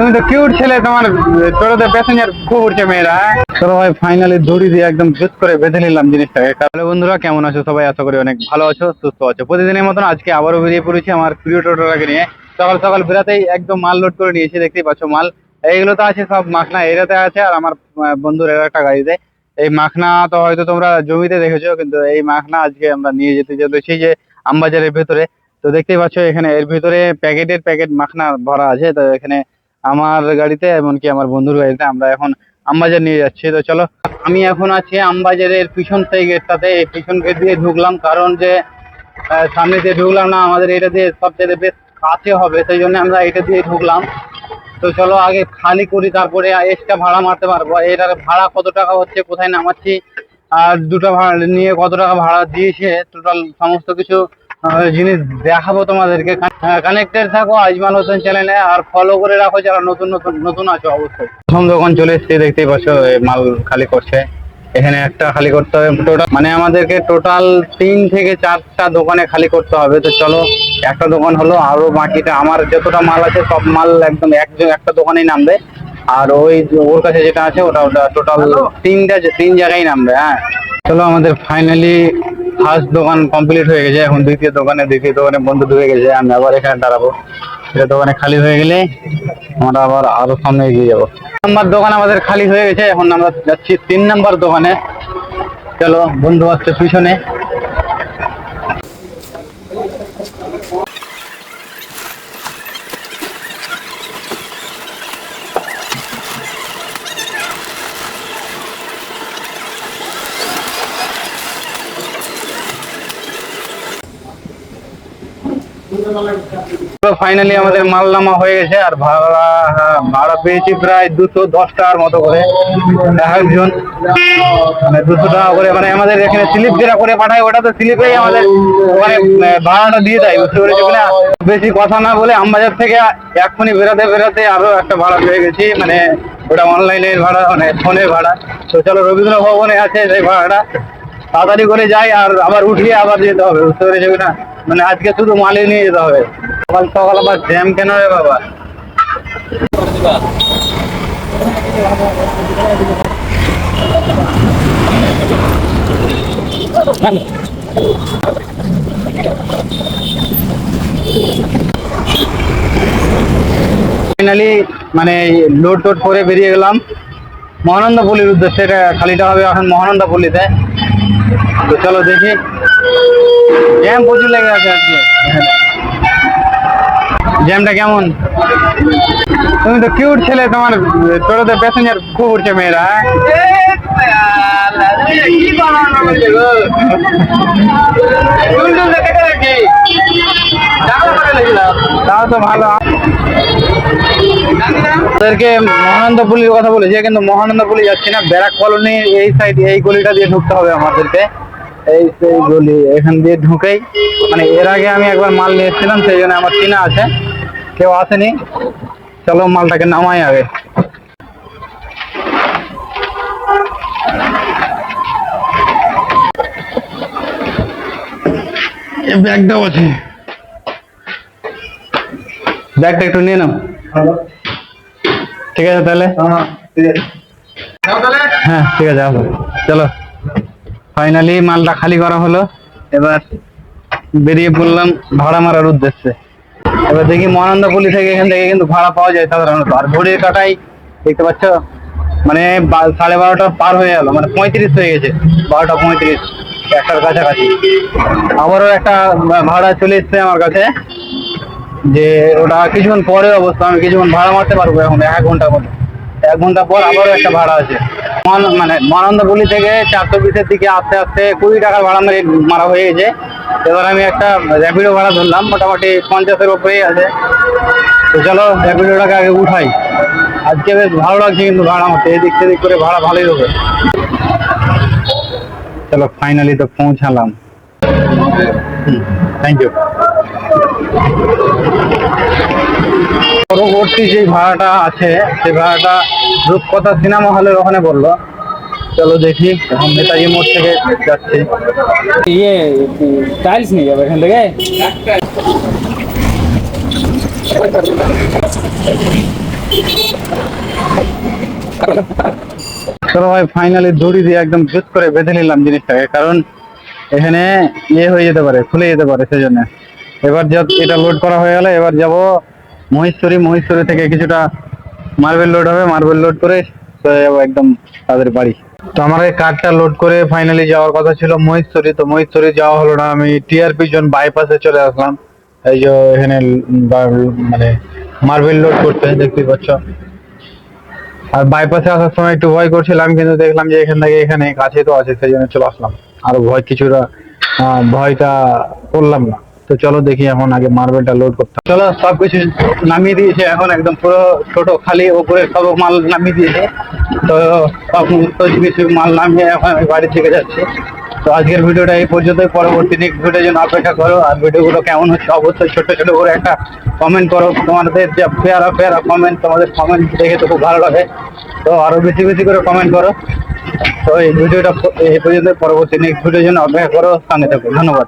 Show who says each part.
Speaker 1: তুমি তো কিউট ছেলে, তোমার টোটোতে প্যাসেঞ্জার খুব উঠছে মেয়েরা। চলো ভাই, ফাইনালি দড়ি দিয়ে একদম জুত করে বেঁধে নিলাম জিনিসটাকে। তাহলে বন্ধুরা, কেমন আছো সবাই? আশা করি অনেক ভালো আছো, সুস্থ আছো। প্রতিদিনের মতন আজকে আবারও বেরিয়ে পড়েছি আমার প্রিয় টোটোটাকে নিয়ে। সকাল সকাল বেরাতেই একদম মাল লোড করে নিয়েছি, দেখতেই পাচ্ছ মাল। এইগুলো তো আছে সব মাখনা এরাতে আছে, আর আমার বন্ধুর এর একটা গাড়িতে। এই মাখনা তো হয়তো তোমরা জমিতে দেখেছো, কিন্তু এই মাখনা আজকে আমরা নিয়ে যেতে চলেছি যে আমবাজারের ভেতরে। তো দেখতেই পাচ্ছ এখানে এর ভিতরে প্যাকেটের প্যাকেট মাখনা ভরা আছে। তো এখানে আমার গাড়িতে, এমনকি আমার বন্ধুর গাড়িতে আমরা এখন আমবাজার নিয়ে যাচ্ছি। তো চলো, আমি এখন আছি আমবাজারের পিছন সেই গেটটাতে। এই পিছন গেট দিয়ে ঢুকলাম, কারণ যে সামনে দিয়ে ঢুকলাম না, আমাদের এটা দিয়ে সবচেয়ে বেশ কাছে হবে, সেই জন্য আমরা এটা দিয়ে ঢুকলাম। তো চলো আগে খালি করি, তারপরে এক্সট্রা ভাড়া মারতে পারবো। এটার ভাড়া কত টাকা হচ্ছে, কোথায় নামাচ্ছি, আর দুটো ভাড়া নিয়ে কত টাকা ভাড়া দিয়েছে, টোটাল সমস্ত কিছু জিনিস দেখাবো তোমাদেরকে। কানেক্টেড থাকো আজমাল হোসেন চ্যানেলে, আর ফলো করে রাখো যারা নতুন নতুন নতুন আছো অবশ্যই। প্রথম দোকান চলে এসেছি, দেখতেই পাচ্ছ মাল খালি করছে। এখানে একটা খালি করতে হবে টোটাল, মানে আমাদেরকে টোটাল 3 থেকে 4টা দোকানে খালি করতে হবে। তো চলো, একটা দোকান হলো, আরো বাকিটা আমার যতটা মাল আছে সব মাল একদম একটা দোকানেই নামবে। আর ওই ওর কাছে যেটা আছে ওটা টোটাল 3 জায়গায় নামবে। হ্যাঁ চলো, আমাদের ফাইনালি ফার্স্ট দোকান কমপ্লিট হয়ে গেছে। এখন দ্বিতীয় দোকানে বন্ধ ঢুকে গেছে, আমি আবার এখানে দাঁড়াবো। এটা দোকানে খালি হয়ে গেলে আমরা আবার আরো সামনে এগিয়ে যাবো। নাম্বার দোকান আমাদের খালি হয়ে গেছে, এখন আমরা যাচ্ছি 3 নাম্বার দোকানে। চলো, বন্ধু আসছে পিছনে। ফাইনালি আমাদের মাল নামা হয়ে গেছে, আর ভাড়া পেয়েছি প্রায় 210 টাকার মতো করে একজন, মানে 200 টাকা করে। মানে আমাদের এখানে স্লিপ যেটা করে পাঠায়, ওটা তো স্লিপেই আমাদের ওখানে ভাড়াটা দিয়ে দেয়, বুঝতে পেরেছি কিনা। বেশি কথা না বলে আমবাজার থেকে এক্ষুনি বেরাতে আরো একটা ভাড়া পেয়ে গেছি, মানে ওটা অনলাইনের ভাড়া, মানে ফোনের ভাড়া। তো চলো, রবীন্দ্র ভবনে আছে সেই ভাড়াটা, তাড়াতাড়ি করে যাই আর আবার উঠিয়ে আবার যেতে হবে, বুঝতে পেরেছি কিনা। মানে আজকে শুধু মালে নিয়ে যেতে হবে। সকাল সকাল আবার জ্যাম কেন রে বাবা? ফাইনালি মানে লোড টোড করে বেরিয়ে গেলাম মহানন্দাপল্লির উদ্দেশ্যে। এটা খালিটা হবে এখন মহানন্দাপল্লিতে। তো চলো দেখি, জ্যাম প্রচুর লেগে আছে আজকে। জ্যামটা কেমন? তুমি তো কিউট ছেলে, তোমার টোটোতে প্যাসেঞ্জার খুব উঠছে মেয়েরা। তাও তো ভালো। ওদেরকে মহানন্দাপল্লির কথা বলেছে, কিন্তু মহানন্দাপল্লি যাচ্ছি না, ব্যারাক কলোনি এই সাইড, এই গলিটা দিয়ে ঢুকতে হবে আমাদেরকে। এই সেই গলি, এখান দিয়ে ঢুকেই, মানে এর আগে আমি একবার মাল নিয়ে এসেছিলাম, সেই জন্য আমার চেনা আছে, কেউ আসেনি। চলো মালটাকে নামাই আগে। ব্যাগটাও আছে, ব্যাগটা একটু নিয়ে নাও। ঠিক আছে তাহলে, হ্যাঁ ঠিক আছে আসো। চলো, ফাইনালি মালটা খালি করা হলো, এবার বেরিয়ে পড়লাম ভাড়া মারার উদ্দেশ্যে। এবার দেখি মহানন্দাপল্লি থেকে, এখান থেকে কিন্তু ভাড়া পাওয়া যায় সাধারণত। আর ঘড়ির কাটাই দেখতে পাচ্ছ, মানে 12:30 পার হয়ে গেল, মানে 35 হয়ে গেছে, 12:35, একটার কাছাকাছি। আবারও একটা ভাড়া চলে এসছে আমার কাছে, যে ওটা কিছুক্ষণ পরে অবস্থা, আমি কিছুক্ষণ ভাড়া মারতে পারবো এখন 1 ঘন্টার মতো। 1 ঘন্টা পর আবারও একটা ভাড়া আছে। মানে মহানন্দাপল্লি থেকে 420-এর দিকে আস্তে আস্তে 20 টাকার ভাড়া মারা হয়ে গেছে। এবার আমি একটা র্যাপিডো ভাড়া ধরলাম, মোটামুটি 50-এর উপরেই আছে। তো চলো র্যাপিডোটাকে আগে উঠাই। আজকে বেশ ভালো লাগছে কিন্তু ভাড়া মারতে, এদিক সেদিক করে ভাড়া ভালোই হবে। চলো ফাইনালি তো পৌঁছালাম। Thank you. পরবর্তী যে ভাড়াটা আছে, সেই ভাড়াটা রূপকথা সিনেমা হলের ওখানে বললো। চলো দেখি, এখন নেতাজি মোড় থেকে যাচ্ছি।
Speaker 2: ইয়ে টাইলস নিয়ে যাবে এখান থেকে।
Speaker 1: চলো ভাই ফাইনালি দড়ি দিয়ে একদম জুত করে বেঁধে নিলাম জিনিসটাকে, কারণ এখানে ইয়ে হয়ে যেতে পারে, খুলে যেতে পারে, সেজন্য এবার এটা লোড করা হয়ে গেলে এবার যাব মহেশ্বরী থেকে কিছুটা মার্বেল লোড হবে, মার্বেল লোড করে চলে যাবো একদম তাদের বাড়ি। তো আমার এই কারটা লোড করে ফাইনালি যাওয়ার কথা ছিল মহেশ্বরী, তো মহেশ্বরী যাওয়া হলো না, আমি টিআরপি জোন বাইপাসে চলে আসলাম। এই যে এখানে মানে মার্বেল লোড করতে দেখতেই পাচ্ছ। আর বাইপাসে আসার সময় একটু ভয় করছিলাম, কিন্তু দেখলাম যে এখান থেকে এখানে কাছে তো আছে, সেই জন্য চলে আসলাম। আর ভয় কিছুটা ভয়টা করলাম না। তো চলো দেখি এখন আগে মার্বেলটা লোড করতে হবে। চলো সবকিছু নামিয়ে দিয়েছে, এখন একদম পুরো ছোট খালি উপরে সব মাল নামিয়ে দিয়েছে। তো সব কিছু মাল নামিয়ে এখন আমি বাড়ির দিকে যাচ্ছি। তো আজকের ভিডিওটা এই পর্যন্তই, পরবর্তী নেক্সট ভিডিওর জন্য অপেক্ষা করো। আর ভিডিওগুলো কেমন হচ্ছে অবশ্যই ছোট ছোট করে একটা কমেন্ট করো, তোমাদের যে পেয়ারা পেয়ারা কমেন্ট, তোমাদের কমেন্ট দেখে তো খুব ভালো লাগে। তো আরো বেশি বেশি করে কমেন্ট করো। তো এই ভিডিওটা এই পর্যন্ত, পরবর্তী নেক্সট ভিডিওর জন্য অপেক্ষা করো, সঙ্গে থাকো। ধন্যবাদ।